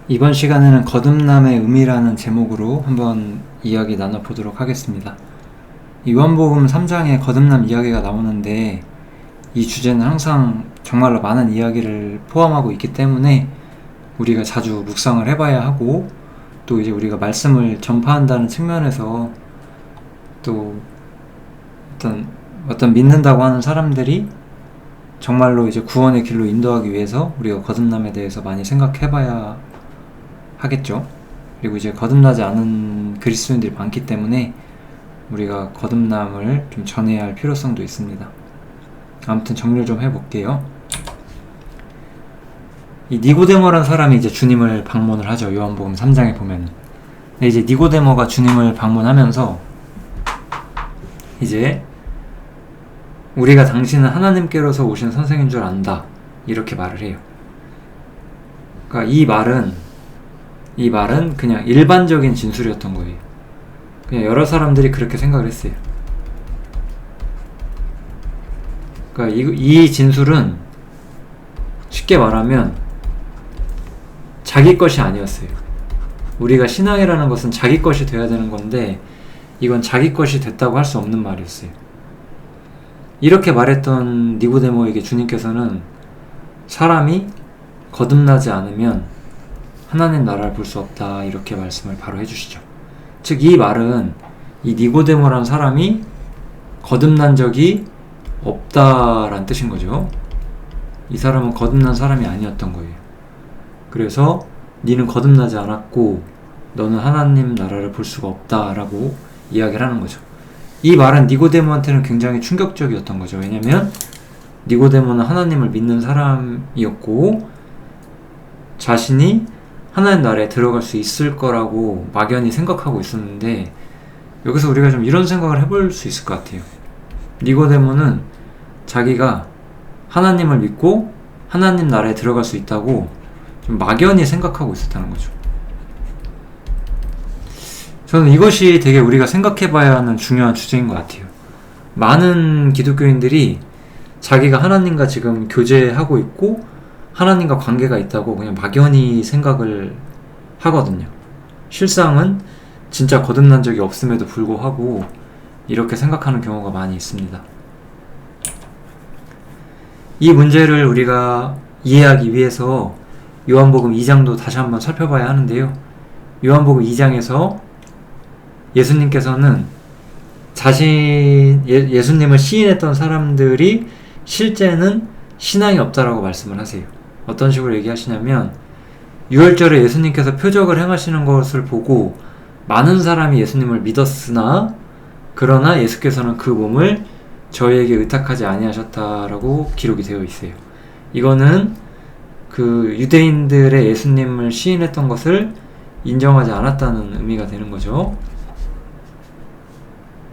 이번 시간에는 거듭남의 의미라는 제목으로 한번 이야기 나눠보도록 하겠습니다. 요한복음 3장에 거듭남 이야기가 나오는데 이 주제는 항상 정말로 많은 이야기를 포함하고 있기 때문에 우리가 자주 묵상을 해봐야 하고, 또 이제 우리가 말씀을 전파한다는 측면에서 또 어떤 믿는다고 하는 사람들이 정말로 이제 구원의 길로 인도하기 위해서 우리가 거듭남에 대해서 많이 생각해봐야 하겠죠. 그리고 이제 거듭나지 않은 그리스도인들이 많기 때문에 우리가 거듭남을 좀 전해야 할 필요성도 있습니다. 아무튼 정리를 좀 해볼게요. 이 니고데모라는 사람이 이제 주님을 방문을 하죠. 요한복음 3장에 보면. 근데 이제 니고데모가 주님을 방문하면서 이제 우리가 당신은 하나님께로서 오신 선생인 줄 안다, 이렇게 말을 해요. 그러니까 이 말은 그냥 일반적인 진술이었던 거예요. 그냥 여러 사람들이 그렇게 생각을 했어요. 그러니까 이 진술은 쉽게 말하면 자기 것이 아니었어요. 우리가 신앙이라는 것은 자기 것이 돼야 되는 건데 이건 자기 것이 됐다고 할 수 없는 말이었어요. 이렇게 말했던 니고데모에게 주님께서는 사람이 거듭나지 않으면 하나님 나라를 볼 수 없다, 이렇게 말씀을 바로 해주시죠. 즉 이 말은 이 니고데모라는 사람이 거듭난 적이 없다란 뜻인 거죠. 이 사람은 거듭난 사람이 아니었던 거예요. 그래서 니는 거듭나지 않았고 너는 하나님 나라를 볼 수가 없다라고 이야기를 하는 거죠. 이 말은 니고데모한테는 굉장히 충격적이었던 거죠. 왜냐면 니고데모는 하나님을 믿는 사람이었고 자신이 하나님 나라에 들어갈 수 있을 거라고 막연히 생각하고 있었는데, 여기서 우리가 좀 이런 생각을 해볼 수 있을 것 같아요. 니고데모는 자기가 하나님을 믿고 하나님 나라에 들어갈 수 있다고 좀 막연히 생각하고 있었다는 거죠. 저는 이것이 되게 우리가 생각해봐야 하는 중요한 주제인 것 같아요. 많은 기독교인들이 자기가 하나님과 지금 교제하고 있고 하나님과 관계가 있다고 그냥 막연히 생각을 하거든요. 실상은 진짜 거듭난 적이 없음에도 불구하고 이렇게 생각하는 경우가 많이 있습니다. 이 문제를 우리가 이해하기 위해서 요한복음 2장도 다시 한번 살펴봐야 하는데요. 요한복음 2장에서 예수님께서는 예수님을 시인했던 사람들이 실제는 신앙이 없다라고 말씀을 하세요. 어떤 식으로 얘기하시냐면, 유월절에 예수님께서 표적을 행하시는 것을 보고 많은 사람이 예수님을 믿었으나 그러나 예수께서는 그 몸을 저희에게 의탁하지 아니하셨다라고 기록이 되어 있어요. 이거는 그 유대인들의 예수님을 시인했던 것을 인정하지 않았다는 의미가 되는 거죠.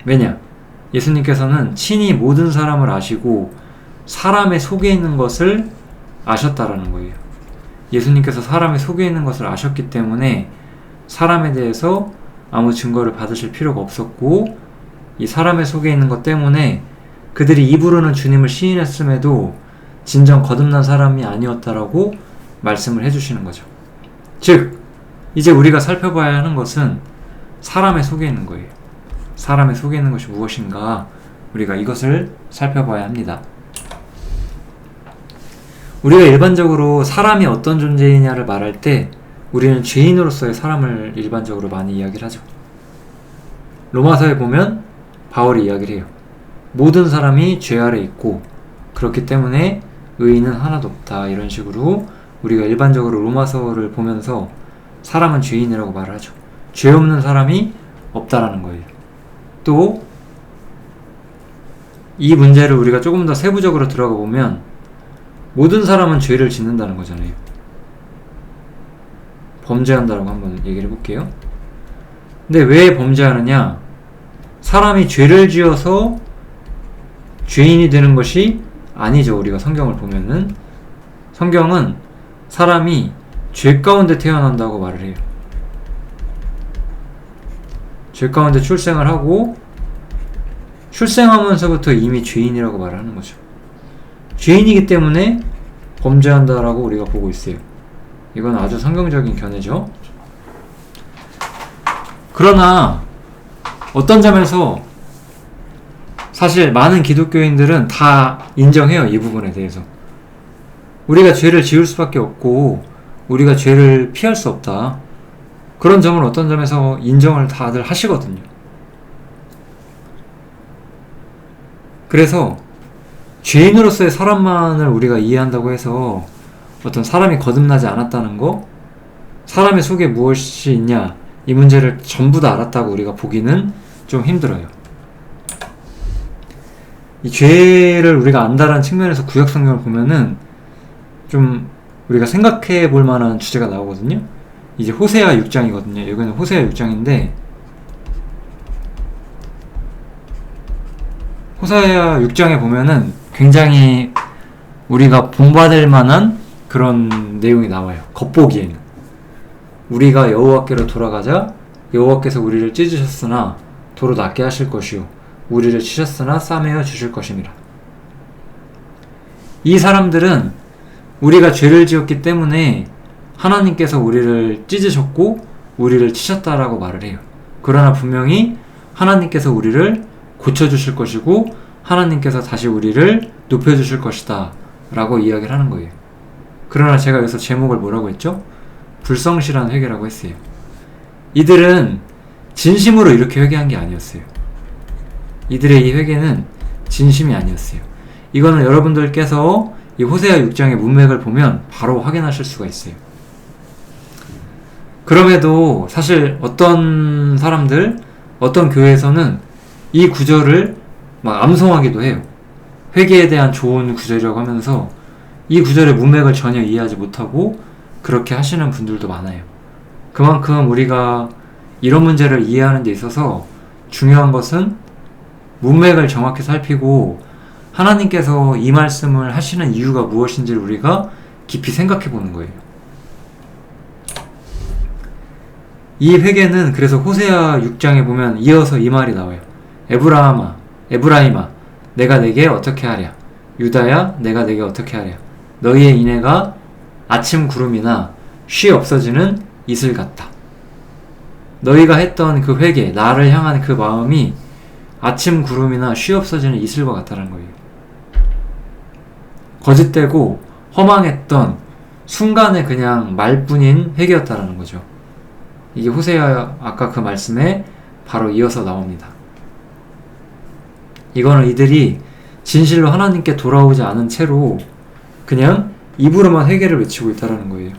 왜냐? 예수님께서는 친히 모든 사람을 아시고 사람의 속에 있는 것을 아셨다라는 거예요. 예수님께서 사람의 속에 있는 것을 아셨기 때문에 사람에 대해서 아무 증거를 받으실 필요가 없었고, 이 사람의 속에 있는 것 때문에 그들이 입으로는 주님을 시인했음에도 진정 거듭난 사람이 아니었다라고 말씀을 해주시는 거죠. 즉, 이제 우리가 살펴봐야 하는 것은 사람의 속에 있는 거예요. 사람의 속에 있는 것이 무엇인가, 우리가 이것을 살펴봐야 합니다. 우리가 일반적으로 사람이 어떤 존재이냐를 말할 때 우리는 죄인으로서의 사람을 일반적으로 많이 이야기를 하죠. 로마서에 보면 바울이 이야기를 해요. 모든 사람이 죄 아래 있고 그렇기 때문에 의인은 하나도 없다, 이런 식으로 우리가 일반적으로 로마서를 보면서 사람은 죄인이라고 말을 하죠. 죄 없는 사람이 없다라는 거예요. 또 이 문제를 우리가 조금 더 세부적으로 들어가 보면 모든 사람은 죄를 짓는다는 거잖아요. 범죄한다라고 한번 얘기를 해볼게요. 근데 왜 범죄하느냐? 사람이 죄를 지어서 죄인이 되는 것이 아니죠. 우리가 성경을 보면은 성경은 사람이 죄 가운데 태어난다고 말을 해요. 죄 가운데 출생을 하고 출생하면서부터 이미 죄인이라고 말을 하는 거죠. 죄인이기 때문에 범죄한다라고 우리가 보고 있어요. 이건 아주 성경적인 견해죠. 그러나 어떤 점에서 사실 많은 기독교인들은 다 인정해요. 이 부분에 대해서. 우리가 죄를 지을 수밖에 없고 우리가 죄를 피할 수 없다. 그런 점을 어떤 점에서 인정을 다들 하시거든요. 그래서 죄인으로서의 사람만을 우리가 이해한다고 해서 어떤 사람이 거듭나지 않았다는 거, 사람의 속에 무엇이 있냐, 이 문제를 전부 다 알았다고 우리가 보기는 좀 힘들어요. 이 죄를 우리가 안다라는 측면에서 구약 성경을 보면은 좀 우리가 생각해 볼 만한 주제가 나오거든요. 이제 호세아 6장이거든요. 여기는 호세아 6장인데, 호세아 6장에 보면은 굉장히 우리가 본받을 만한 그런 내용이 나와요. 겉보기에는. 우리가 여호와께로 돌아가자 여호와께서 우리를 찢으셨으나 도로 낫게 하실 것이요 우리를 치셨으나 싸매어 주실 것임이라. 이 사람들은 우리가 죄를 지었기 때문에 하나님께서 우리를 찢으셨고 우리를 치셨다라고 말을 해요. 그러나 분명히 하나님께서 우리를 고쳐주실 것이고 하나님께서 다시 우리를 높여주실 것이다 라고 이야기를 하는 거예요. 그러나 제가 여기서 제목을 뭐라고 했죠? 불성실한 회개라고 했어요. 이들은 진심으로 이렇게 회개한 게 아니었어요. 이들의 이 회개는 진심이 아니었어요. 이거는 여러분들께서 이 호세아 6장의 문맥을 보면 바로 확인하실 수가 있어요. 그럼에도 사실 어떤 사람들, 어떤 교회에서는 이 구절을 막 암송하기도 해요. 회개에 대한 좋은 구절이라고 하면서 이 구절의 문맥을 전혀 이해하지 못하고 그렇게 하시는 분들도 많아요. 그만큼 우리가 이런 문제를 이해하는 데 있어서 중요한 것은 문맥을 정확히 살피고 하나님께서 이 말씀을 하시는 이유가 무엇인지를 우리가 깊이 생각해 보는 거예요. 이 회개는 그래서 호세아 6장에 보면 이어서 이 말이 나와요. 에브라임아, 내가 내게 어떻게 하랴? 유다야, 내가 내게 어떻게 하랴? 너희의 인애가 아침 구름이나 쉬 없어지는 이슬 같다. 너희가 했던 그 회개, 나를 향한 그 마음이 아침 구름이나 쉬 없어지는 이슬과 같다는 거예요. 거짓되고 허망했던 순간의 그냥 말뿐인 회개였다라는 거죠. 이게 호세아 아까 그 말씀에 바로 이어서 나옵니다. 이거는 이들이 진실로 하나님께 돌아오지 않은 채로 그냥 입으로만 회개를 외치고 있다라는 거예요.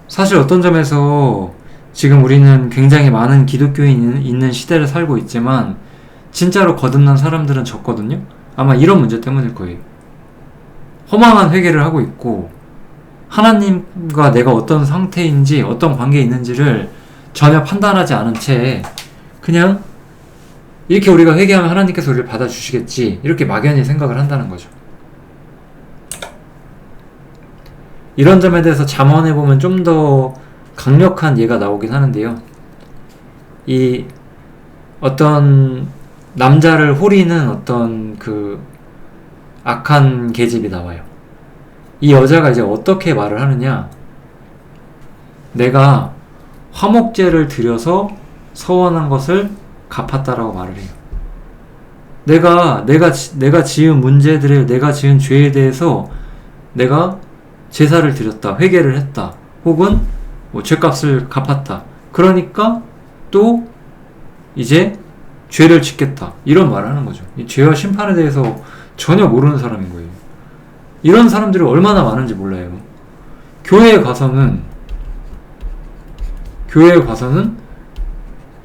사실 어떤 점에서 지금 우리는 굉장히 많은 기독교인이 있는 시대를 살고 있지만 진짜로 거듭난 사람들은 적거든요. 아마 이런 문제 때문일 거예요. 허망한 회개를 하고 있고 하나님과 내가 어떤 상태인지 어떤 관계에 있는지를 전혀 판단하지 않은 채 그냥 이렇게 우리가 회개하면 하나님께서 우리를 받아주시겠지 이렇게 막연히 생각을 한다는 거죠. 이런 점에 대해서 잠언해보면 좀 더 강력한 예가 나오긴 하는데요. 이 어떤 남자를 호리는 어떤 그 악한 계집이 나와요. 이 여자가 이제 어떻게 말을 하느냐, 내가 화목제를 드려서 서원한 것을 갚았다라고 말을 해요. 내가 지은 문제들에, 내가 지은 죄에 대해서 내가 제사를 드렸다, 회개를 했다, 혹은 뭐 죄값을 갚았다. 그러니까 또 이제 죄를 짓겠다, 이런 말을 하는 거죠. 이 죄와 심판에 대해서 전혀 모르는 사람인 거예요. 이런 사람들이 얼마나 많은지 몰라요. 교회에 가서는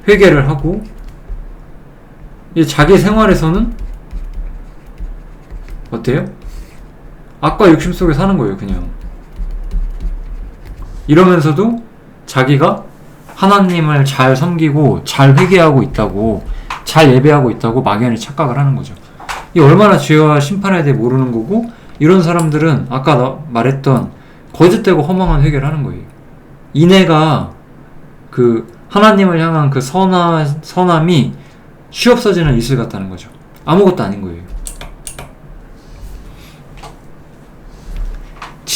회개를 하고 자기 생활에서는 어때요? 악과 욕심 속에 사는 거예요, 그냥. 이러면서도 자기가 하나님을 잘 섬기고 잘 회개하고 있다고, 잘 예배하고 있다고 막연히 착각을 하는 거죠. 이 얼마나 죄와 심판에 대해 모르는 거고, 이런 사람들은 아까 말했던 거짓되고 허망한 회개를 하는 거예요. 인애가 그 하나님을 향한 그 선함이 쉬 없어지는 이슬 같다는 거죠.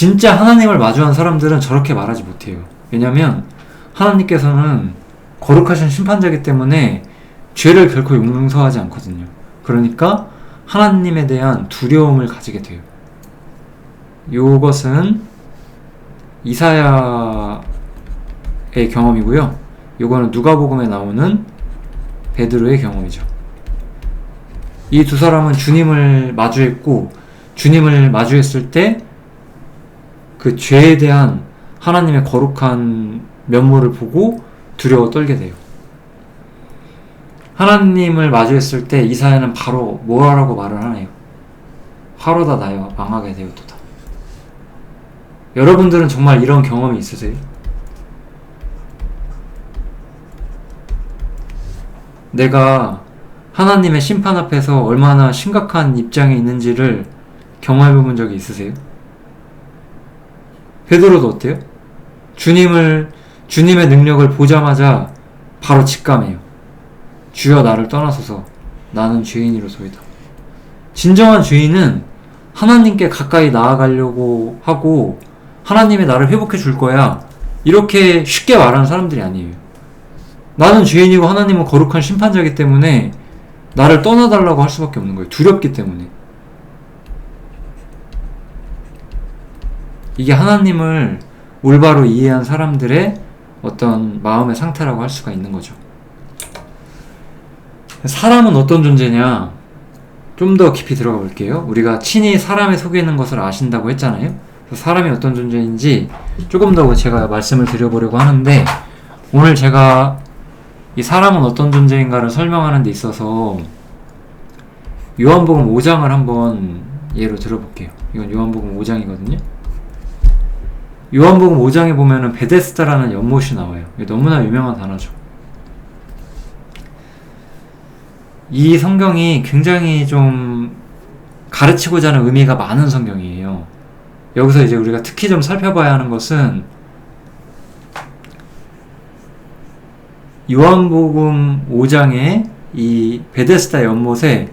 진짜 하나님을 마주한 사람들은 저렇게 말하지 못해요. 왜냐면 하나님께서는 거룩하신 심판자이기 때문에 죄를 결코 용서하지 않거든요. 그러니까 하나님에 대한 두려움을 가지게 돼요. 요것은 이사야의 경험이고요. 요거는 누가복음에 나오는 베드로의 경험이죠. 이 두 사람은 주님을 마주했고, 주님을 마주했을 때 그 죄에 대한 하나님의 거룩한 면모를 보고 두려워 떨게 돼요. 하나님을 마주했을 때 이사야는 바로 뭐라고 말을 하네요. 화로다 나여 망하게 되었도다. 여러분들은 정말 이런 경험이 있으세요? 내가 하나님의 심판 앞에서 얼마나 심각한 입장에 있는지를 경험해 본 적이 있으세요? 베드로도 어때요? 주님의 능력을 보자마자 바로 직감해요. 주여 나를 떠나소서 나는 죄인이로소이다. 진정한 죄인은 하나님께 가까이 나아가려고 하고 하나님이 나를 회복해 줄 거야 이렇게 쉽게 말하는 사람들이 아니에요. 나는 죄인이고 하나님은 거룩한 심판자이기 때문에 나를 떠나달라고 할 수밖에 없는 거예요. 두렵기 때문에. 이게 하나님을 올바로 이해한 사람들의 어떤 마음의 상태라고 할 수가 있는 거죠. 사람은 어떤 존재냐? 좀 더 깊이 들어가 볼게요. 우리가 친히 사람에 속해 있는 것을 아신다고 했잖아요. 그래서 사람이 어떤 존재인지 조금 더 제가 말씀을 드려보려고 하는데, 오늘 제가 이 사람은 어떤 존재인가를 설명하는 데 있어서 요한복음 5장을 한번 예로 들어볼게요. 이건 요한복음 5장이거든요. 요한복음 5장에 보면은 베데스다라는 연못이 나와요. 너무나 유명한 단어죠. 이 성경이 굉장히 좀 가르치고자 하는 의미가 많은 성경이에요. 여기서 이제 우리가 특히 좀 살펴봐야 하는 것은 요한복음 5장에 이 베데스다 연못에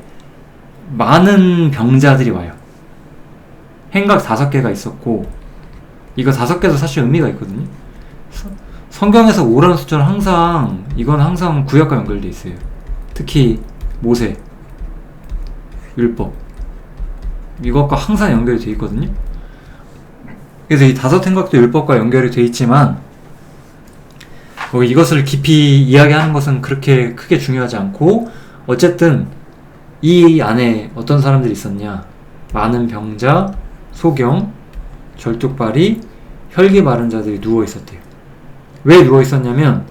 많은 병자들이 와요. 행각 5개가 있었고, 이거 5개도 사실 의미가 있거든요. 성경에서 5라는 숫자는 이건 항상 구약과 연결되어 있어요. 특히 모세, 율법, 이것과 항상 연결이 되어 있거든요. 그래서 이 5 행각도 율법과 연결이 되어 있지만 이것을 깊이 이야기하는 것은 그렇게 크게 중요하지 않고, 어쨌든 이 안에 어떤 사람들이 있었냐? 많은 병자, 소경, 절뚝발이, 혈기 마른 자들이 누워 있었대요. 왜 누워 있었냐면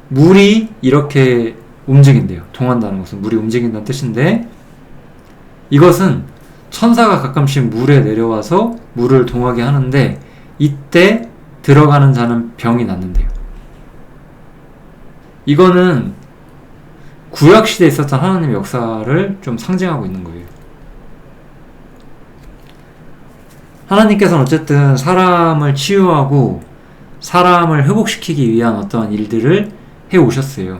물이 이렇게 움직인대요. 동한다는 것은 물이 움직인다는 뜻인데, 이것은 천사가 가끔씩 물에 내려와서 물을 동하게 하는데, 이때 들어가는 자는 병이 낫는데요. 이거는 구약시대에 있었던 하나님의 역사를 좀 상징하고 있는 거예요. 하나님께서는 어쨌든 사람을 치유하고 사람을 회복시키기 위한 어떤 일들을 해오셨어요.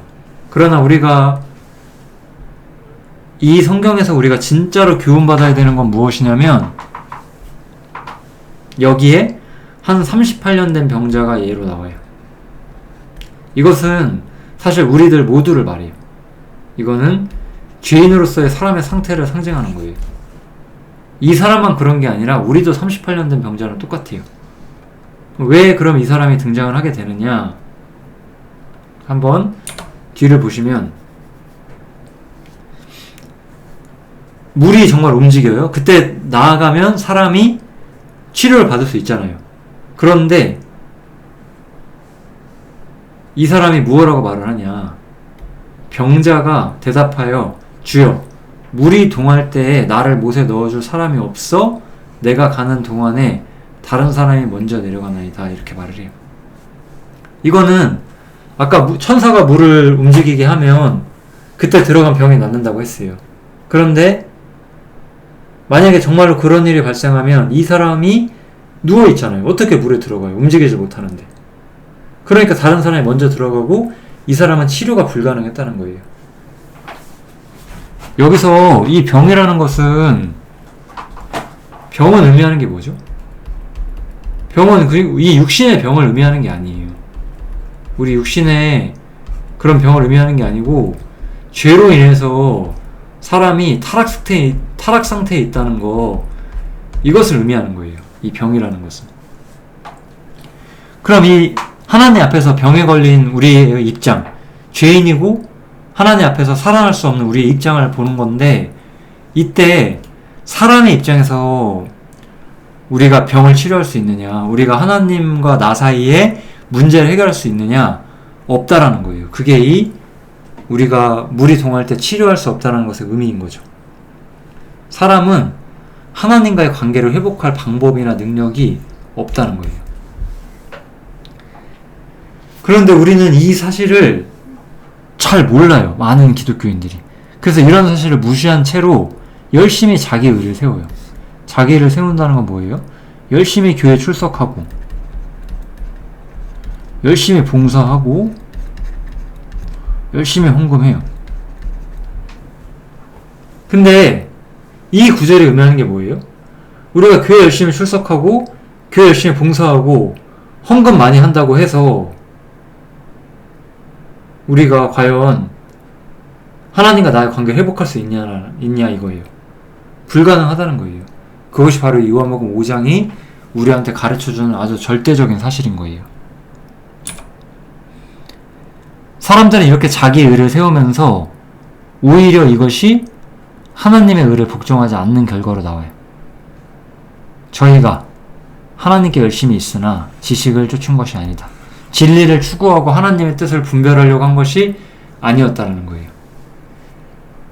그러나 우리가 이 성경에서 우리가 진짜로 교훈받아야 되는 건 무엇이냐면, 여기에 한 38년 된 병자가 예로 나와요. 이것은 사실 우리들 모두를 말해요. 이거는 죄인으로서의 사람의 상태를 상징하는 거예요. 이 사람만 그런 게 아니라 우리도 38년 된 병자는 똑같아요. 왜 그럼 이 사람이 등장을 하게 되느냐? 한번 뒤를 보시면 물이 정말 움직여요. 그때 나아가면 사람이 치료를 받을 수 있잖아요. 그런데 이 사람이 무엇라고 말을 하냐? 병자가 대답하여 주여 물이 동할 때에 나를 못에 넣어줄 사람이 없어 내가 가는 동안에 다른 사람이 먼저 내려가나이다, 이렇게 말을 해요. 이거는 아까 천사가 물을 움직이게 하면 그때 들어간 병이 낫는다고 했어요. 그런데 만약에 정말로 그런 일이 발생하면 이 사람이 누워있잖아요. 어떻게 물에 들어가요? 움직이지 못하는데. 그러니까 다른 사람이 먼저 들어가고 이 사람은 치료가 불가능했다는 거예요. 여기서 이 병이라는 것은, 병은 의미하는 게 뭐죠? 병은 이 육신의 병을 의미하는 게 아니에요. 우리 육신의 그런 병을 의미하는 게 아니고 죄로 인해서 사람이 타락 상태에 있다는 거, 이것을 의미하는 거예요. 이 병이라는 것은. 그럼 이 하나님 앞에서 병에 걸린 우리의 입장, 죄인이고 하나님 앞에서 살아날 수 없는 우리의 입장을 보는 건데, 이때 사람의 입장에서 우리가 병을 치료할 수 있느냐, 우리가 하나님과 나 사이에 문제를 해결할 수 있느냐, 없다라는 거예요. 그게 우리가 물이 동할 때 치료할 수 없다는 것의 의미인 거죠. 사람은 하나님과의 관계를 회복할 방법이나 능력이 없다는 거예요. 그런데 우리는 이 사실을 잘 몰라요. 많은 기독교인들이. 그래서 이런 사실을 무시한 채로 열심히 자기 의를 세워요. 자기 의를 세운다는 건 뭐예요? 열심히 교회 출석하고, 열심히 봉사하고, 열심히 헌금해요. 근데 이 구절이 의미하는 게 뭐예요? 우리가 교회 열심히 출석하고, 교회 열심히 봉사하고, 헌금 많이 한다고 해서 우리가 과연 하나님과 나의 관계를 회복할 수 있냐 이거예요. 불가능하다는 거예요. 그것이 바로 요한복음 5장이 우리한테 가르쳐주는 아주 절대적인 사실인 거예요. 사람들은 이렇게 자기 의를 세우면서 오히려 이것이 하나님의 의를 복종하지 않는 결과로 나와요. 저희가 하나님께 열심히 있으나 지식을 쫓은 것이 아니다. 진리를 추구하고 하나님의 뜻을 분별하려고 한 것이 아니었다는 거예요.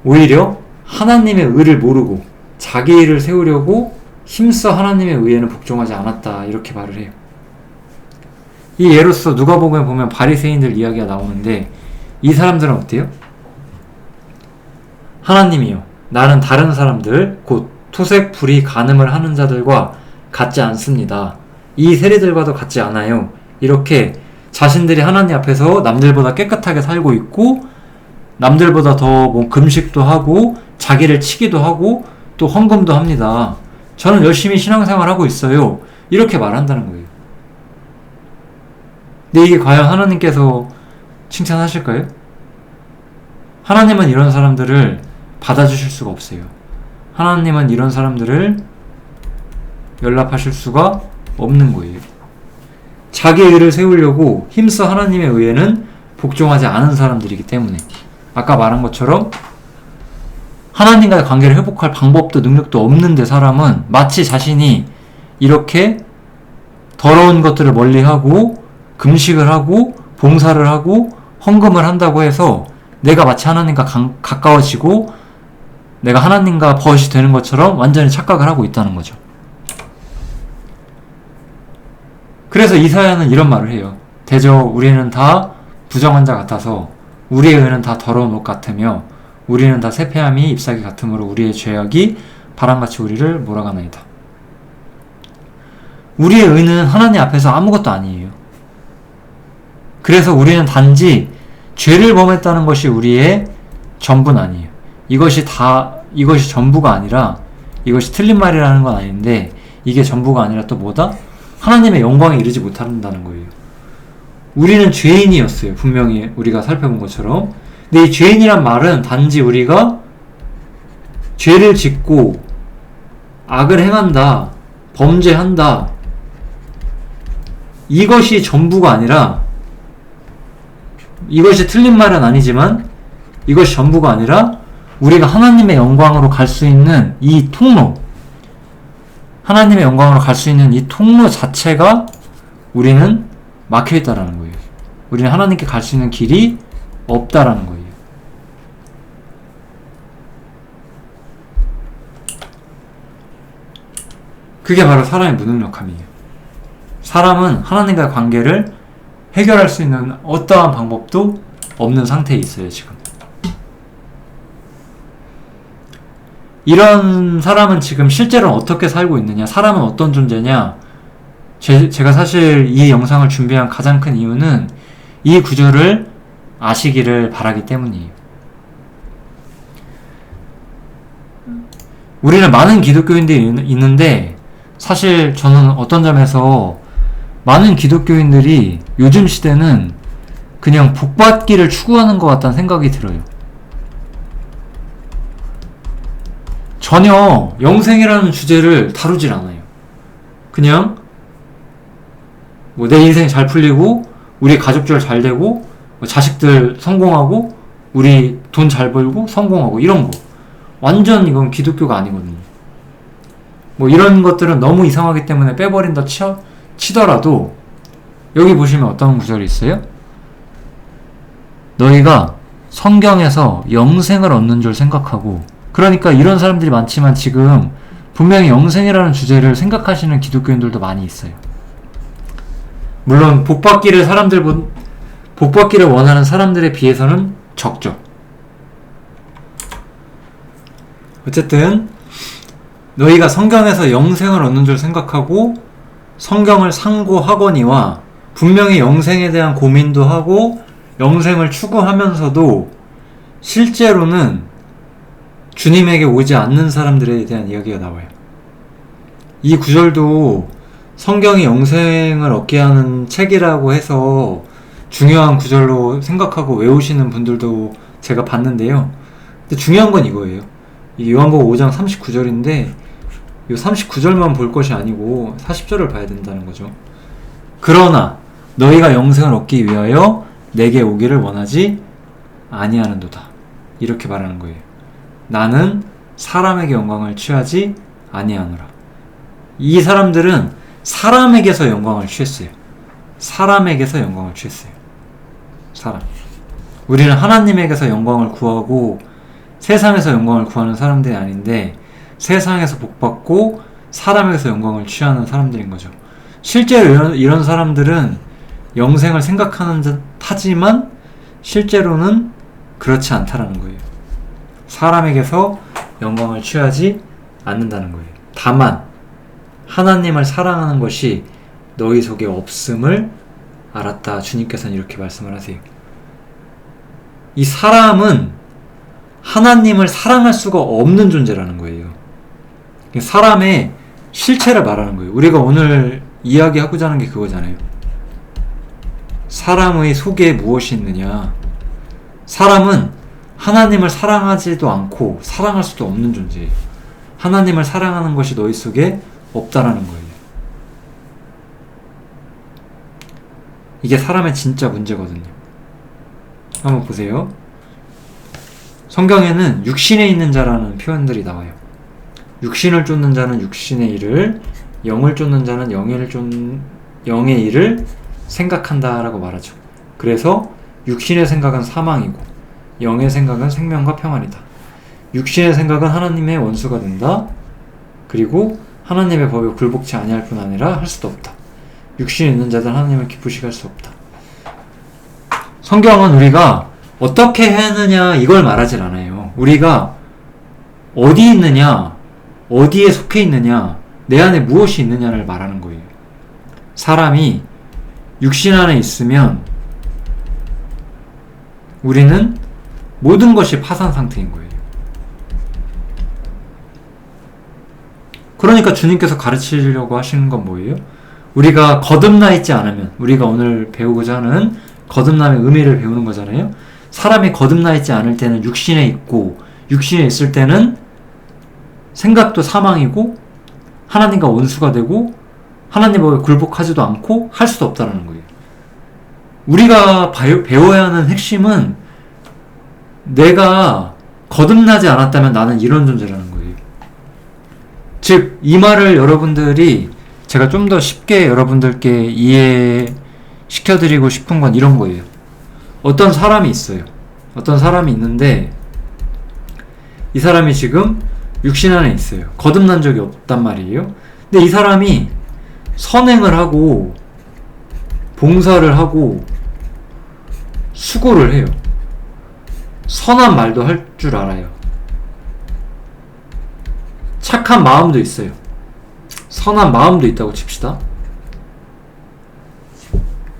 오히려 하나님의 의를 모르고 자기 의를 세우려고 힘써 하나님의 의에는 복종하지 않았다, 이렇게 말을 해요. 이 예로서 누가복음에 보면 바리새인들 이야기가 나오는데, 이 사람들은 어때요? 하나님이요, 나는 다른 사람들 곧 토색, 불의, 간음을 하는 자들과 같지 않습니다. 이 세리들과도 같지 않아요. 이렇게 자신들이 하나님 앞에서 남들보다 깨끗하게 살고 있고, 남들보다 더 금식도 하고 자기를 치기도 하고 또 헌금도 합니다. 저는 열심히 신앙생활 하고 있어요. 이렇게 말한다는 거예요. 근데 이게 과연 하나님께서 칭찬하실까요? 하나님은 이런 사람들을 받아주실 수가 없어요. 하나님은 이런 사람들을 연락하실 수가 없는 거예요. 자기 의를 세우려고 힘써 하나님의 의에는 복종하지 않은 사람들이기 때문에, 아까 말한 것처럼 하나님과의 관계를 회복할 방법도 능력도 없는데, 사람은 마치 자신이 이렇게 더러운 것들을 멀리하고 금식을 하고 봉사를 하고 헌금을 한다고 해서 내가 마치 하나님과 가까워지고 내가 하나님과 벗이 되는 것처럼 완전히 착각을 하고 있다는 거죠. 그래서 이사야는 이런 말을 해요. 대저 우리는 다 부정한 자 같아서 우리의 의는 다 더러운 옷 같으며 우리는 다 세폐함이 잎사귀 같으므로 우리의 죄악이 바람같이 우리를 몰아가나이다. 우리의 의는 하나님 앞에서 아무것도 아니에요. 그래서 우리는 단지 죄를 범했다는 것이 우리의 전부는 아니에요. 이것이 전부가 아니라, 이것이 틀린 말이라는 건 아닌데, 이게 전부가 아니라 또 뭐다? 하나님의 영광에 이르지 못한다는 거예요. 우리는 죄인이었어요. 분명히 우리가 살펴본 것처럼. 근데 이 죄인이란 말은 단지 우리가 죄를 짓고 악을 행한다, 범죄한다, 이것이 전부가 아니라, 이것이 틀린 말은 아니지만 이것이 전부가 아니라 우리가 하나님의 영광으로 갈 수 있는 이 통로, 하나님의 영광으로 갈 수 있는 이 통로 자체가 우리는 막혀있다라는 거예요. 우리는 하나님께 갈 수 있는 길이 없다라는 거예요. 그게 바로 사람의 무능력함이에요. 사람은 하나님과의 관계를 해결할 수 있는 어떠한 방법도 없는 상태에 있어요, 지금. 이런 사람은 지금 실제로 어떻게 살고 있느냐, 사람은 어떤 존재냐, 제가 사실 이 영상을 준비한 가장 큰 이유는 이 구절을 아시기를 바라기 때문이에요. 우리는 많은 기독교인들이 있는데, 사실 저는 어떤 점에서 많은 기독교인들이 요즘 시대는 그냥 복받기를 추구하는 것 같다는 생각이 들어요. 전혀 영생이라는 주제를 다루질 않아요. 그냥 뭐 내 인생 잘 풀리고 우리 가족들 잘 되고 뭐 자식들 성공하고 우리 돈 잘 벌고 성공하고 이런 거. 완전 이건 기독교가 아니거든요. 뭐 이런 것들은 너무 이상하기 때문에 빼버린다 치더라도 여기 보시면 어떤 구절이 있어요? 너희가 성경에서 영생을 얻는 줄 생각하고, 그러니까 이런 사람들이 많지만 지금 분명히 영생이라는 주제를 생각하시는 기독교인들도 많이 있어요. 물론 복받기를 원하는 사람들에 비해서는 적죠. 어쨌든 너희가 성경에서 영생을 얻는 줄 생각하고 성경을 상고하거니와 분명히 영생에 대한 고민도 하고 영생을 추구하면서도 실제로는 주님에게 오지 않는 사람들에 대한 이야기가 나와요. 이 구절도 성경이 영생을 얻게 하는 책이라고 해서 중요한 구절로 생각하고 외우시는 분들도 제가 봤는데요. 근데 중요한 건 이거예요. 이 요한복음 5장 39절인데 이 39절만 볼 것이 아니고 40절을 봐야 된다는 거죠. 그러나 너희가 영생을 얻기 위하여 내게 오기를 원하지 아니하는도다. 이렇게 말하는 거예요. 나는 사람에게 영광을 취하지 아니하노라. 이 사람들은 사람에게서 영광을 취했어요. 사람에게서 영광을 취했어요. 사람. 우리는 하나님에게서 영광을 구하고 세상에서 영광을 구하는 사람들이 아닌데 세상에서 복받고 사람에게서 영광을 취하는 사람들인 거죠. 실제로 이런 사람들은 영생을 생각하는 듯 하지만 실제로는 그렇지 않다라는 거예요. 사람에게서 영광을 취하지 않는다는 거예요. 다만 하나님을 사랑하는 것이 너희 속에 없음을 알았다. 주님께서는 이렇게 말씀을 하세요. 이 사람은 하나님을 사랑할 수가 없는 존재라는 거예요. 사람의 실체를 말하는 거예요. 우리가 오늘 이야기하고자 하는 게 그거잖아요. 사람의 속에 무엇이 있느냐. 사람은 하나님을 사랑하지도 않고 사랑할 수도 없는 존재예요. 하나님을 사랑하는 것이 너희 속에 없다라는 거예요. 이게 사람의 진짜 문제거든요. 한번 보세요. 성경에는 육신에 있는 자라는 표현들이 나와요. 육신을 쫓는 자는 육신의 일을, 영을 쫓는 자는 영의 일을 생각한다라고 말하죠. 그래서 육신의 생각은 사망이고 영의 생각은 생명과 평안이다. 육신의 생각은 하나님의 원수가 된다. 그리고 하나님의 법에 굴복치 아니할 뿐 아니라 할 수도 없다. 육신에 있는 자들은 하나님을 기쁘시게 할 수 없다. 성경은 우리가 어떻게 했느냐 이걸 말하질 않아요. 우리가 어디 있느냐, 어디에 속해 있느냐, 내 안에 무엇이 있느냐를 말하는 거예요. 사람이 육신 안에 있으면 우리는 모든 것이 파산 상태인 거예요. 그러니까 주님께서 가르치려고 하시는 건 뭐예요? 우리가 거듭나 있지 않으면, 우리가 오늘 배우고자 하는 거듭남의 의미를 배우는 거잖아요. 사람이 거듭나 있지 않을 때는 육신에 있고, 육신에 있을 때는 생각도 사망이고 하나님과 원수가 되고 하나님을 굴복하지도 않고 할 수도 없다는 거예요. 우리가 배워야 하는 핵심은 내가 거듭나지 않았다면 나는 이런 존재라는 거예요. 즉, 이 말을 여러분들이 제가 좀 더 쉽게 여러분들께 이해시켜드리고 싶은 건 이런 거예요. 어떤 사람이 있어요. 어떤 사람이 있는데 이 사람이 지금 육신 안에 있어요. 거듭난 적이 없단 말이에요. 근데 이 사람이 선행을 하고 봉사를 하고 수고를 해요. 선한 말도 할 줄 알아요. 착한 마음도 있어요. 선한 마음도 있다고 칩시다.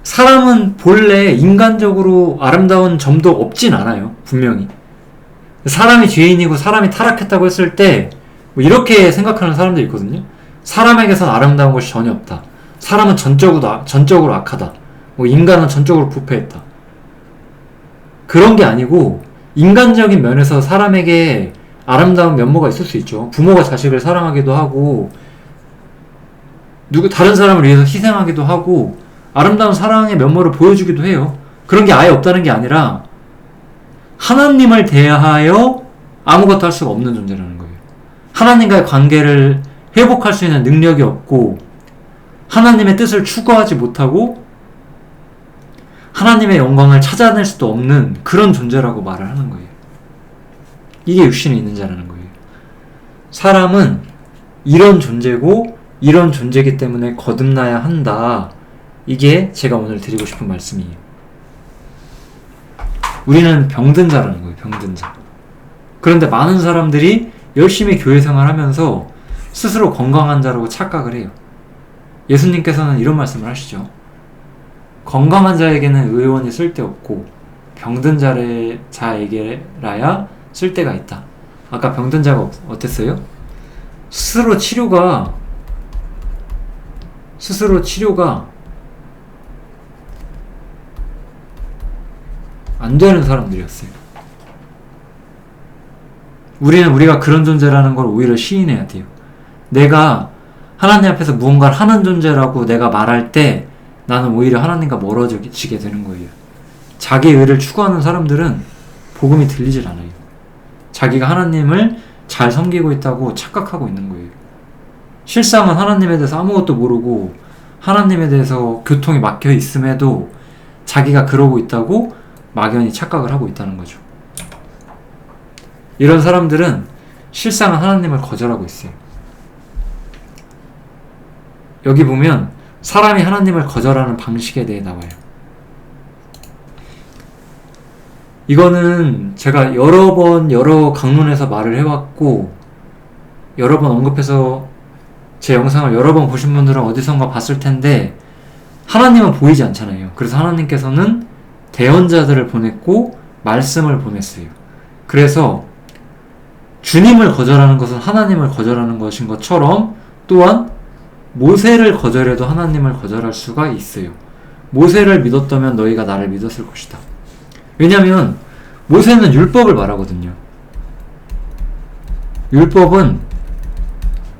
사람은 본래 인간적으로 아름다운 점도 없진 않아요. 분명히. 사람이 죄인이고 사람이 타락했다고 했을 때 뭐 이렇게 생각하는 사람도 있거든요. 사람에게선 아름다운 것이 전혀 없다. 사람은 전적으로 악하다. 뭐 인간은 전적으로 부패했다. 그런 게 아니고 인간적인 면에서 사람에게 아름다운 면모가 있을 수 있죠. 부모가 자식을 사랑하기도 하고 다른 사람을 위해서 희생하기도 하고 아름다운 사랑의 면모를 보여주기도 해요. 그런 게 아예 없다는 게 아니라 하나님을 대하여 아무것도 할 수가 없는 존재라는 거예요. 하나님과의 관계를 회복할 수 있는 능력이 없고 하나님의 뜻을 추구하지 못하고 하나님의 영광을 찾아낼 수도 없는 그런 존재라고 말을 하는 거예요. 이게 육신에 있는 자라는 거예요. 사람은 이런 존재고 이런 존재이기 때문에 거듭나야 한다. 이게 제가 오늘 드리고 싶은 말씀이에요. 우리는 병든 자라는 거예요. 병든 자. 그런데 많은 사람들이 열심히 교회 생활하면서 스스로 건강한 자라고 착각을 해요. 예수님께서는 이런 말씀을 하시죠. 건강한 자에게는 의원이 쓸데없고 병든 자에게라야 쓸데가 있다. 아까 병든 자가 어땠어요? 스스로 치료가 안 되는 사람들이었어요. 우리가 그런 존재라는 걸 오히려 시인해야 돼요. 내가 하나님 앞에서 무언가를 하는 존재라고 내가 말할 때 나는 오히려 하나님과 멀어지게 되는 거예요. 자기 의를 추구하는 사람들은 복음이 들리질 않아요. 자기가 하나님을 잘 섬기고 있다고 착각하고 있는 거예요. 실상은 하나님에 대해서 아무것도 모르고 하나님에 대해서 교통이 막혀 있음에도 자기가 그러고 있다고 막연히 착각을 하고 있다는 거죠. 이런 사람들은 실상은 하나님을 거절하고 있어요. 여기 보면 사람이 하나님을 거절하는 방식에 대해 나와요. 이거는 제가 여러 강론에서 말을 해왔고 여러 번 언급해서 제 영상을 여러 번 보신 분들은 어디선가 봤을 텐데 하나님은 보이지 않잖아요. 그래서 하나님께서는 대언자들을 보냈고 말씀을 보냈어요. 그래서 주님을 거절하는 것은 하나님을 거절하는 것인 것처럼 또한 모세를 거절해도 하나님을 거절할 수가 있어요. 모세를 믿었다면 너희가 나를 믿었을 것이다. 왜냐하면 모세는 율법을 말하거든요. 율법은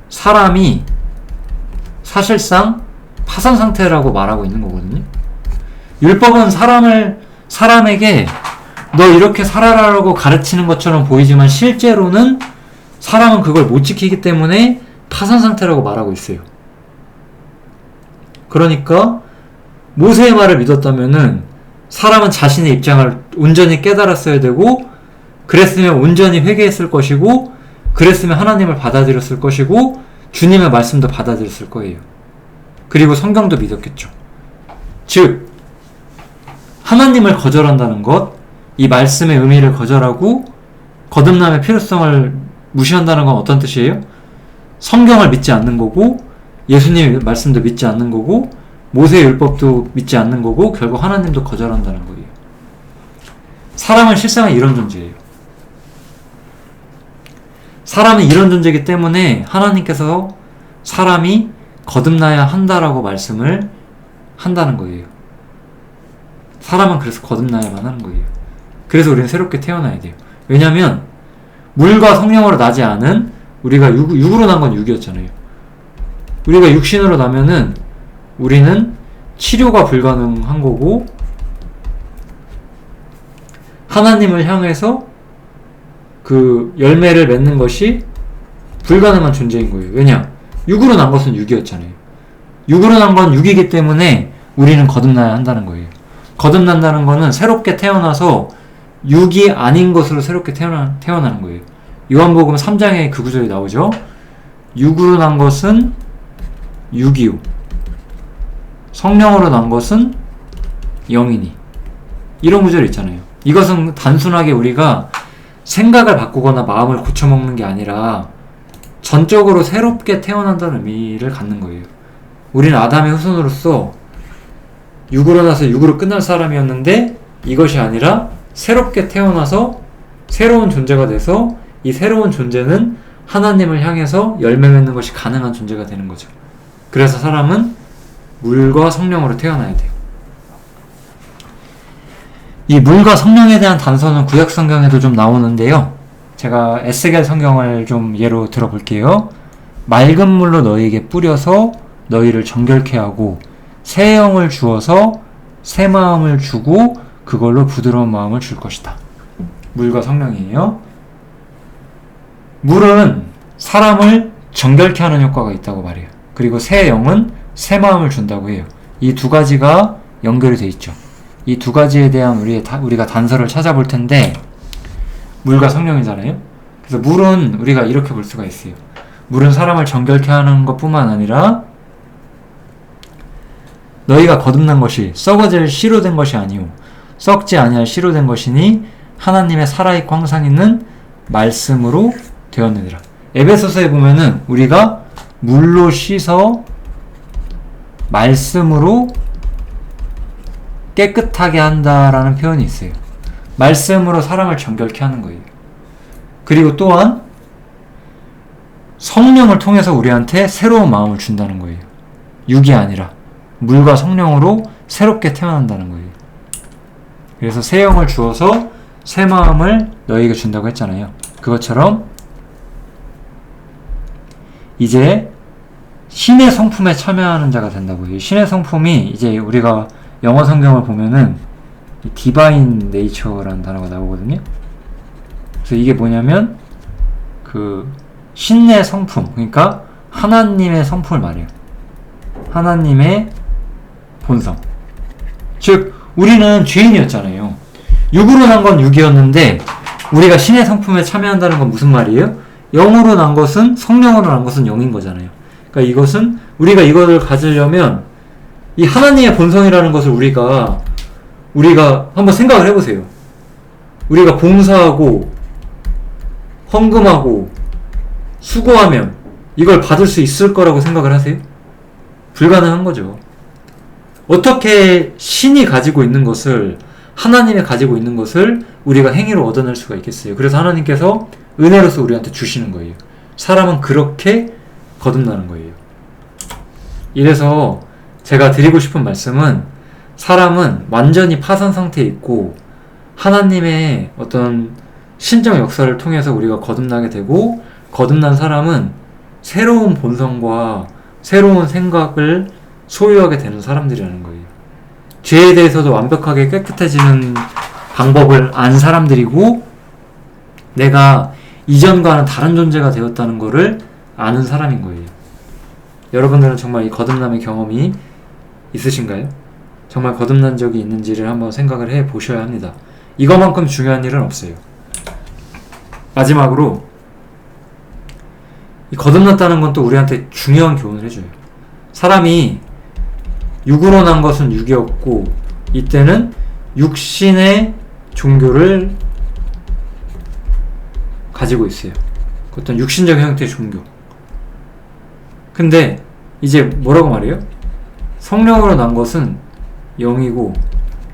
사람이 사실상 파산 상태라고 말하고 있는 거거든요. 율법은 사람에게 너 이렇게 살아라라고 가르치는 것처럼 보이지만 실제로는 사람은 그걸 못 지키기 때문에 파산 상태라고 말하고 있어요. 그러니까 모세의 말을 믿었다면은 사람은 자신의 입장을 온전히 깨달았어야 되고 그랬으면 온전히 회개했을 것이고 그랬으면 하나님을 받아들였을 것이고 주님의 말씀도 받아들였을 거예요. 그리고 성경도 믿었겠죠. 즉 하나님을 거절한다는 것, 이 말씀의 의미를 거절하고 거듭남의 필요성을 무시한다는 건 어떤 뜻이에요? 성경을 믿지 않는 거고 예수님의 말씀도 믿지 않는 거고 모세의 율법도 믿지 않는 거고 결국 하나님도 거절한다는 거예요. 사람은 실상은 이런 존재예요. 사람은 이런 존재이기 때문에 하나님께서 사람이 거듭나야 한다라고 말씀을 한다는 거예요. 사람은 그래서 거듭나야만 하는 거예요. 그래서 우리는 새롭게 태어나야 돼요. 왜냐하면 물과 성령으로 나지 않은 우리가 육으로 난 건 육이었잖아요. 우리가 육신으로 나면은 우리는 치료가 불가능한 거고 하나님을 향해서 그 열매를 맺는 것이 불가능한 존재인 거예요. 왜냐? 육으로 난 것은 육이었잖아요. 육으로 난 건 육이기 때문에 우리는 거듭나야 한다는 거예요. 거듭난다는 거는 새롭게 태어나서 육이 아닌 것으로 새롭게 태어나는 거예요. 요한복음 3장에 그 구절이 나오죠. 육으로 난 것은 육이요 성령으로 난 것은 영이니. 이런 구절이 있잖아요. 이것은 단순하게 우리가 생각을 바꾸거나 마음을 고쳐먹는 게 아니라 전적으로 새롭게 태어난다는 의미를 갖는 거예요. 우리는 아담의 후손으로서 육으로 나서 육으로 끝날 사람이었는데 이것이 아니라 새롭게 태어나서 새로운 존재가 돼서 이 새로운 존재는 하나님을 향해서 열매 맺는 것이 가능한 존재가 되는 거죠. 그래서 사람은 물과 성령으로 태어나야 돼요. 이 물과 성령에 대한 단서는 구약 성경에도 좀 나오는데요. 제가 에스겔 성경을 좀 예로 들어볼게요. 맑은 물로 너희에게 뿌려서 너희를 정결케 하고 새 영을 주어서 새 마음을 주고 그걸로 부드러운 마음을 줄 것이다. 물과 성령이에요. 물은 사람을 정결케 하는 효과가 있다고 말해요. 그리고 새 영은 새 마음을 준다고 해요. 이 두 가지가 연결이 돼 있죠. 이 두 가지에 대한 우리가 단서를 찾아볼 텐데, 물과 성령이잖아요. 그래서 물은 우리가 이렇게 볼 수가 있어요. 물은 사람을 정결케 하는 것뿐만 아니라 너희가 거듭난 것이 썩어질 씨로 된 것이 아니오 썩지 아니할 씨로 된 것이니 하나님의 살아있고 항상 있는 말씀으로 되었느니라. 에베소서에 보면은 우리가 물로 씻어 말씀으로 깨끗하게 한다라는 표현이 있어요. 말씀으로 사람을 정결케 하는 거예요. 그리고 또한 성령을 통해서 우리한테 새로운 마음을 준다는 거예요. 육이 아니라 물과 성령으로 새롭게 태어난다는 거예요. 그래서 새 영을 주어서 새 마음을 너희에게 준다고 했잖아요. 그것처럼 이제 신의 성품에 참여하는 자가 된다고 해요. 신의 성품이 이제 우리가 영어 성경을 보면은 디바인 네이처라는 단어가 나오거든요. 그래서 이게 뭐냐면 그 신의 성품, 그러니까 하나님의 성품을 말해요. 하나님의 본성. 즉 우리는 죄인이었잖아요. 육으로 난 건 육이었는데 우리가 신의 성품에 참여한다는 건 무슨 말이에요? 영으로 난 것은, 성령으로 난 것은 영인 거잖아요. 그러니까 이것은 우리가 이거를 가지려면 이 하나님의 본성이라는 것을 우리가 한번 생각을 해보세요. 우리가 봉사하고 헌금하고 수고하면 이걸 받을 수 있을 거라고 생각을 하세요? 불가능한 거죠. 어떻게 신이 가지고 있는 것을, 하나님이 가지고 있는 것을 우리가 행위로 얻어낼 수가 있겠어요? 그래서 하나님께서 은혜로서 우리한테 주시는 거예요. 사람은 그렇게 거듭나는 거예요. 이래서 제가 드리고 싶은 말씀은, 사람은 완전히 파산 상태에 있고 하나님의 어떤 신적 역사를 통해서 우리가 거듭나게 되고, 거듭난 사람은 새로운 본성과 새로운 생각을 소유하게 되는 사람들이라는 거예요. 죄에 대해서도 완벽하게 깨끗해지는 방법을 안 사람들이고, 내가 이전과는 다른 존재가 되었다는 것을 아는 사람인 거예요. 여러분들은 정말 이 거듭남의 경험이 있으신가요? 정말 거듭난 적이 있는지를 한번 생각을 해 보셔야 합니다. 이것만큼 중요한 일은 없어요. 마지막으로, 이 거듭났다는 건 또 우리한테 중요한 교훈을 해줘요. 사람이 육으로 난 것은 육이었고, 이때는 육신의 종교를 가지고 있어요. 어떤 육신적 형태의 종교. 근데 이제 뭐라고 말해요? 성령으로 난 것은 영이고,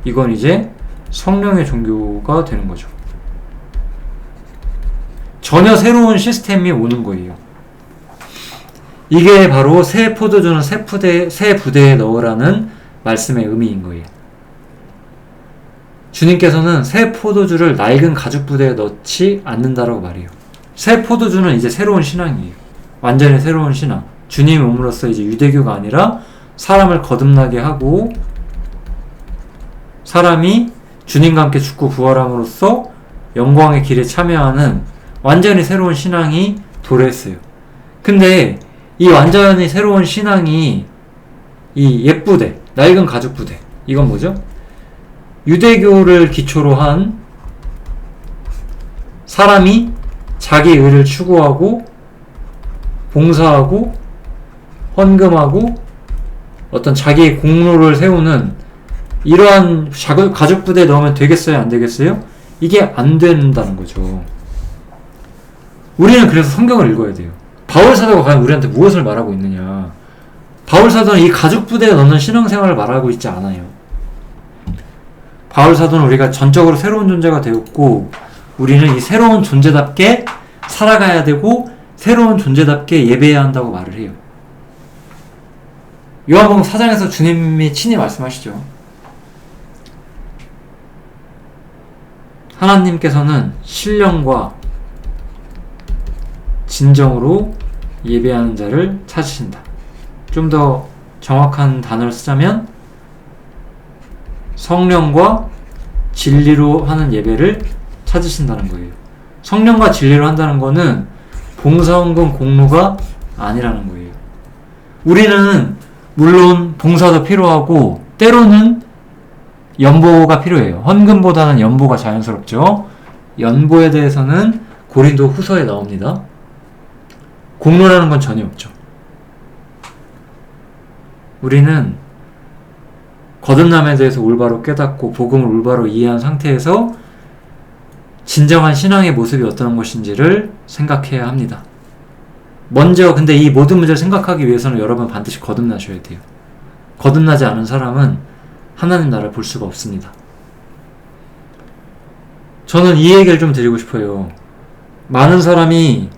이건 이제 성령의 종교가 되는 거죠. 전혀 새로운 시스템이 오는 거예요. 이게 바로 새 포도주는 새 부대에 넣으라는 말씀의 의미인 거예요. 주님께서는 새 포도주를 낡은 가죽 부대에 넣지 않는다라고 말해요. 새 포도주는 이제 새로운 신앙이에요. 완전히 새로운 신앙. 주님의 몸으로서 이제 유대교가 아니라 사람을 거듭나게 하고, 사람이 주님과 함께 죽고 부활함으로써 영광의 길에 참여하는 완전히 새로운 신앙이 도래했어요. 근데 이 완전히 새로운 신앙이 이 옛부대, 낡은 가죽 부대, 이건 뭐죠? 유대교를 기초로 한 사람이 자기 의를 추구하고 봉사하고 헌금하고 어떤 자기의 공로를 세우는 이러한 가죽 부대에 넣으면 되겠어요? 안 되겠어요? 이게 안 된다는 거죠. 우리는 그래서 성경을 읽어야 돼요. 바울 사도가 과연 우리한테 무엇을 말하고 있느냐? 바울 사도는 이 가죽 부대에 넣는 신앙생활을 말하고 있지 않아요. 바울 사도는 우리가 전적으로 새로운 존재가 되었고, 우리는 이 새로운 존재답게 살아가야 되고 새로운 존재답게 예배해야 한다고 말을 해요. 요한복음 4장에서 주님이 친히 말씀하시죠. 하나님께서는 신령과 진정으로 예배하는 자를 찾으신다. 좀 더 정확한 단어를 쓰자면 성령과 진리로 하는 예배를 찾으신다는 거예요. 성령과 진리로 한다는 거는 봉사헌금 공로가 아니라는 거예요. 우리는 물론 봉사도 필요하고 때로는 연보가 필요해요. 헌금보다는 연보가 자연스럽죠. 연보에 대해서는 고린도 후서에 나옵니다. 공로라는 건 전혀 없죠. 우리는 거듭남에 대해서 올바로 깨닫고 복음을 올바로 이해한 상태에서 진정한 신앙의 모습이 어떤 것인지를 생각해야 합니다. 먼저 근데 이 모든 문제를 생각하기 위해서는 여러분 반드시 거듭나셔야 돼요. 거듭나지 않은 사람은 하나님 나라를 볼 수가 없습니다. 저는 이 얘기를 좀 드리고 싶어요. 많은 사람이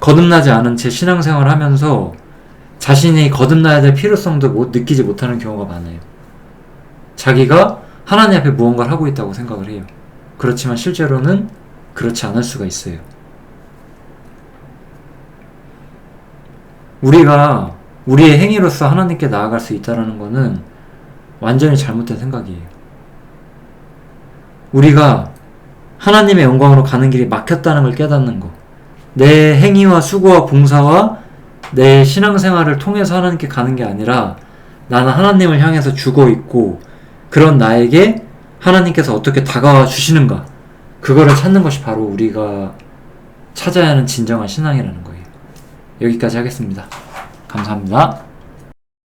거듭나지 않은 채 신앙생활을 하면서 자신이 거듭나야 될 필요성도 느끼지 못하는 경우가 많아요. 자기가 하나님 앞에 무언가를 하고 있다고 생각을 해요. 그렇지만 실제로는 그렇지 않을 수가 있어요. 우리가 우리의 행위로서 하나님께 나아갈 수 있다는 것은 완전히 잘못된 생각이에요. 우리가 하나님의 영광으로 가는 길이 막혔다는 걸 깨닫는 것, 내 행위와 수고와 봉사와 내 신앙생활을 통해서 하나님께 가는 게 아니라 나는 하나님을 향해서 죽어 있고 그런 나에게 하나님께서 어떻게 다가와 주시는가, 그거를 찾는 것이 바로 우리가 찾아야 하는 진정한 신앙이라는 거예요. 여기까지 하겠습니다. 감사합니다.